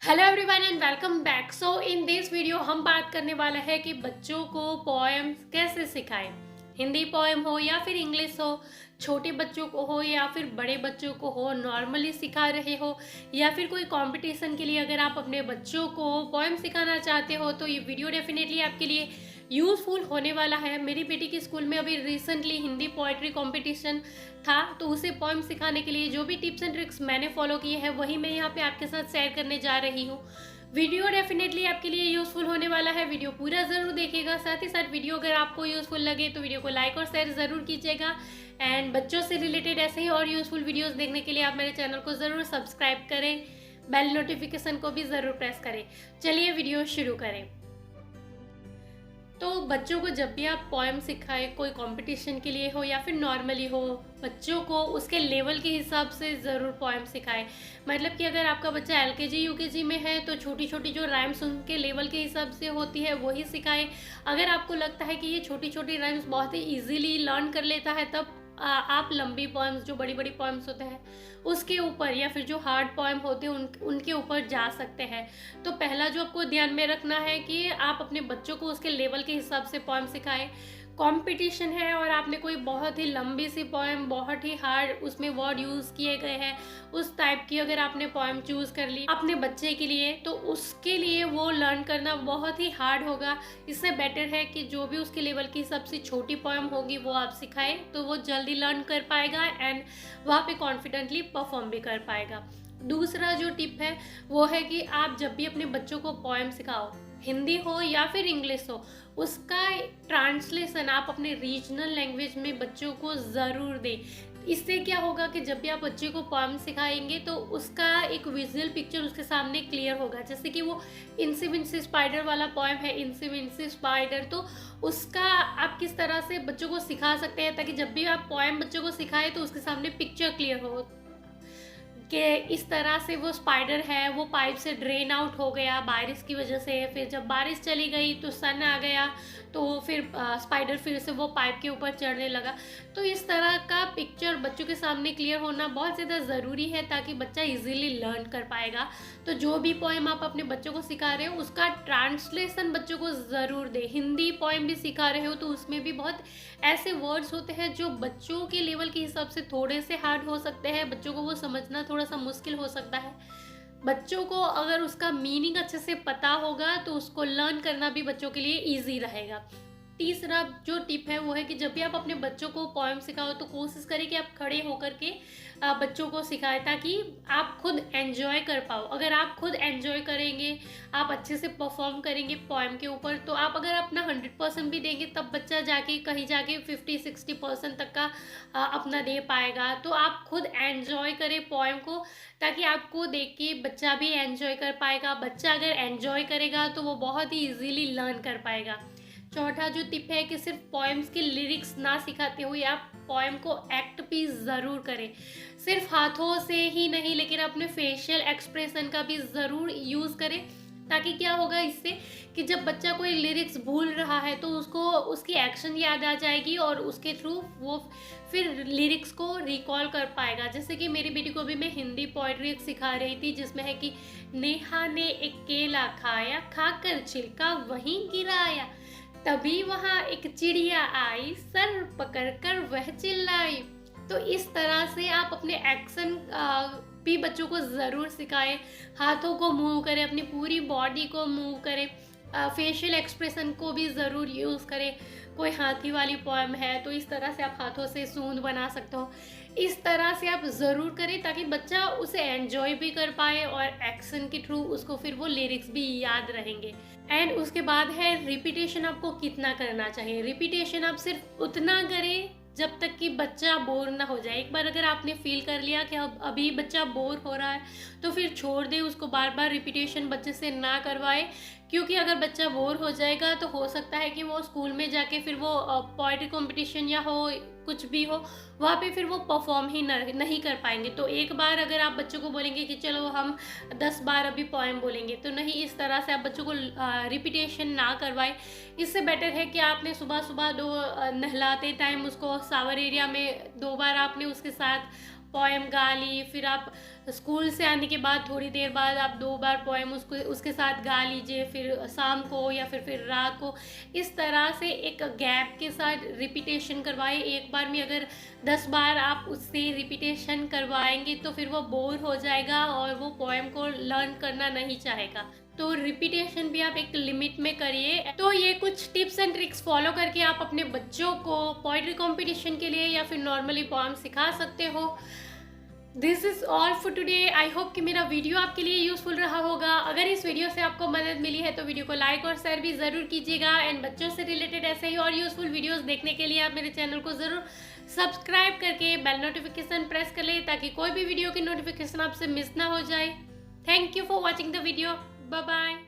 Hello everyone and welcome back. So in this video हम बात करने वाला है कि बच्चों को पोएम कैसे सिखाएं। हिंदी पोएम हो या फिर इंग्लिश हो, छोटे बच्चों को हो या फिर बड़े बच्चों को हो, नॉर्मली सिखा रहे हो या फिर कोई कंपटीशन के लिए अगर आप अपने बच्चों को पोएम सिखाना चाहते हो तो ये वीडियो डेफिनेटली आपके लिए यूज़फुल होने वाला है। मेरी बेटी के स्कूल में अभी रिसेंटली हिंदी पोएट्री कंपटीशन था, तो उसे पोएम सिखाने के लिए जो भी टिप्स एंड ट्रिक्स मैंने फॉलो किए हैं वही मैं यहाँ पे आपके साथ शेयर करने जा रही हूँ। वीडियो डेफिनेटली आपके लिए यूज़फुल होने वाला है, वीडियो पूरा ज़रूर देखिएगा। साथ ही साथ वीडियो अगर आपको यूज़फुल लगे तो वीडियो को लाइक और शेयर ज़रूर कीजिएगा। एंड बच्चों से रिलेटेड ऐसे ही और यूज़फुल वीडियोज़ देखने के लिए आप मेरे चैनल को ज़रूर सब्सक्राइब करें, बेल नोटिफिकेशन को भी ज़रूर प्रेस करें। चलिए वीडियो शुरू करें। तो बच्चों को जब भी आप पोएम सिखाएं, कोई कंपटीशन के लिए हो या फिर नॉर्मली हो, बच्चों को उसके लेवल के हिसाब से ज़रूर पोएम सिखाएं। मतलब कि अगर आपका बच्चा एलकेजी यूकेजी में है तो छोटी छोटी जो राइम्स उनके लेवल के हिसाब से होती है वही सिखाएं। अगर आपको लगता है कि ये छोटी छोटी राइम्स बहुत ही ईजिली लर्न कर लेता है तब आप लंबी पोएम्स, जो बड़ी बड़ी पोएम्स होते हैं उसके ऊपर या फिर जो हार्ड पोएम होते हैं उनके ऊपर जा सकते हैं। तो पहला जो आपको ध्यान में रखना है कि आप अपने बच्चों को उसके लेवल के हिसाब से पोएम सिखाएं। कंपटीशन है और आपने कोई बहुत ही लंबी सी पोएम, बहुत ही हार्ड उसमें वर्ड यूज़ किए गए हैं, उस टाइप की अगर आपने पोएम चूज़ कर ली अपने बच्चे के लिए तो उसके लिए वो लर्न करना बहुत ही हार्ड होगा। इससे बेटर है कि जो भी उसके लेवल की सबसे छोटी पोएम होगी वो आप सिखाएं, तो वो जल्दी लर्न कर पाएगा एंड वहाँ पे कॉन्फिडेंटली परफॉर्म भी कर पाएगा। दूसरा जो टिप है वो है कि आप जब भी अपने बच्चों को पोएम सिखाओ, हिंदी हो या फिर इंग्लिश हो, उसका ट्रांसलेशन आप अपने रीजनल लैंग्वेज में बच्चों को ज़रूर दें। इससे क्या होगा कि जब भी आप बच्चे को पोएम सिखाएंगे तो उसका एक विजुअल पिक्चर उसके सामने क्लियर होगा। जैसे कि वो इंसी विंसी स्पाइडर वाला पोएम है, इंसी विंसी स्पाइडर, तो उसका आप किस तरह से बच्चों को सिखा सकते हैं ताकि जब भी आप पोएम बच्चों को सिखाएं तो उसके सामने पिक्चर क्लियर हो कि इस तरह से वो स्पाइडर है, वो पाइप से ड्रेन आउट हो गया बारिश की वजह से। फिर जब बारिश चली गई तो सन आ गया, तो फिर स्पाइडर फिर से वो पाइप के ऊपर चढ़ने लगा। तो इस तरह का पिक्चर बच्चों के सामने क्लियर होना बहुत ज़्यादा ज़रूरी है ताकि बच्चा इजीली लर्न कर पाएगा। तो जो भी पोएम आप अपने बच्चों को सिखा रहे हो उसका ट्रांसलेशन बच्चों को ज़रूर दे। हिंदी पोएम भी सिखा रहे हो तो उसमें भी बहुत ऐसे वर्ड्स होते हैं जो बच्चों के लेवल के हिसाब से थोड़े से हार्ड हो सकते हैं, बच्चों को वो समझना थोड़ा सा मुश्किल हो सकता है। बच्चों को अगर उसका मीनिंग अच्छे से पता होगा तो उसको लर्न करना भी बच्चों के लिए ईजी रहेगा। तीसरा जो टिप है वो है कि जब भी आप अपने बच्चों को पोएम सिखाओ तो कोशिश करें कि आप खड़े होकर के बच्चों को सिखाएं ताकि आप खुद एंजॉय कर पाओ। अगर आप खुद एंजॉय करेंगे, आप अच्छे से परफॉर्म करेंगे पोएम के ऊपर, तो आप अगर अपना 100% भी देंगे तब बच्चा जाके कहीं जाके 50-60% तक का अपना दे पाएगा। तो आप खुद एंजॉय करें पोएम को ताकि आपको देख के बच्चा भी एंजॉय कर पाएगा। बच्चा अगर एंजॉय करेगा तो वो बहुत ही इजीली लर्न कर पाएगा। चौथा जो टिप है कि सिर्फ पोएम्स के लिरिक्स ना सिखाते हुए आप पोएम को एक्ट भी ज़रूर करें। सिर्फ हाथों से ही नहीं लेकिन अपने फेशियल एक्सप्रेशन का भी ज़रूर यूज़ करें ताकि क्या होगा इससे कि जब बच्चा कोई लिरिक्स भूल रहा है तो उसको उसकी एक्शन याद आ जाएगी और उसके थ्रू वो फिर लिरिक्स को रिकॉल कर पाएगा। जैसे कि मेरी बेटी को भी मैं हिंदी पोइट्री सिखा रही थी जिसमें है कि नेहा ने एक केला खाया, खाकर छिलका वहीं गिराया, तभी वहां एक चिड़िया आई, सर पकड़कर वह चिल्लाई। तो इस तरह से आप अपने एक्शन भी बच्चों को ज़रूर सिखाएं। हाथों को मूव करें, अपनी पूरी बॉडी को मूव करें, फेशियल एक्सप्रेशन को भी ज़रूर यूज़ करें। कोई हाथी वाली पोएम है तो इस तरह से आप हाथों से सूंद बना सकते हो। इस तरह से आप ज़रूर करें ताकि बच्चा उसे एंजॉय भी कर पाए और एक्शन के थ्रू उसको फिर वो लिरिक्स भी याद रहेंगे। एंड उसके बाद है रिपीटेशन आपको कितना करना चाहिए। रिपीटेशन आप सिर्फ उतना करें जब तक कि बच्चा बोर ना हो जाए। एक बार अगर आपने फील कर लिया कि अब अभी बच्चा बोर हो रहा है तो फिर छोड़ दे, उसको बार बार रिपीटेशन बच्चे से ना करवाए, क्योंकि अगर बच्चा बोर हो जाएगा तो हो सकता है कि वो स्कूल में जाके फिर वो पोएट्री कंपटीशन या हो कुछ भी हो वहाँ पे फिर वो परफॉर्म ही नहीं कर पाएंगे। तो एक बार अगर आप बच्चों को बोलेंगे कि चलो हम 10 बार अभी पोएम बोलेंगे तो नहीं, इस तरह से आप बच्चों को रिपीटेशन ना करवाएं। इससे बेटर है कि आपने सुबह सुबह नहलाते टाइम उसको शावर एरिया में 2 बार आपने उसके साथ पोएम गा ली, फिर आप स्कूल से आने के बाद थोड़ी देर बाद आप 2 बार पोएम उसको उसके साथ गा लीजिए, फिर शाम को या फिर रात को। इस तरह से एक गैप के साथ रिपीटेशन करवाएं। एक बार में अगर 10 बार आप उससे रिपीटेशन करवाएंगे तो फिर वो बोर हो जाएगा और वो पोएम को लर्न करना नहीं चाहेगा। तो रिपीटेशन भी आप एक लिमिट में करिए। तो ये कुछ टिप्स एंड ट्रिक्स फॉलो करके आप अपने बच्चों को पोइट्री कंपटीशन के लिए या फिर नॉर्मली पोएम सिखा सकते हो। This is all for today. I hope कि मेरा वीडियो आपके लिए यूज़फुल रहा होगा। अगर इस वीडियो से आपको मदद मिली है तो वीडियो को लाइक और शेयर भी ज़रूर कीजिएगा। एंड बच्चों से रिलेटेड ऐसे ही और यूज़फुल वीडियोस देखने के लिए आप मेरे चैनल को ज़रूर सब्सक्राइब करके बेल नोटिफिकेशन प्रेस कर लें ताकि कोई भी वीडियो की नोटिफिकेशन आपसे मिस ना हो जाए। Thank you for watching the video. Bye bye.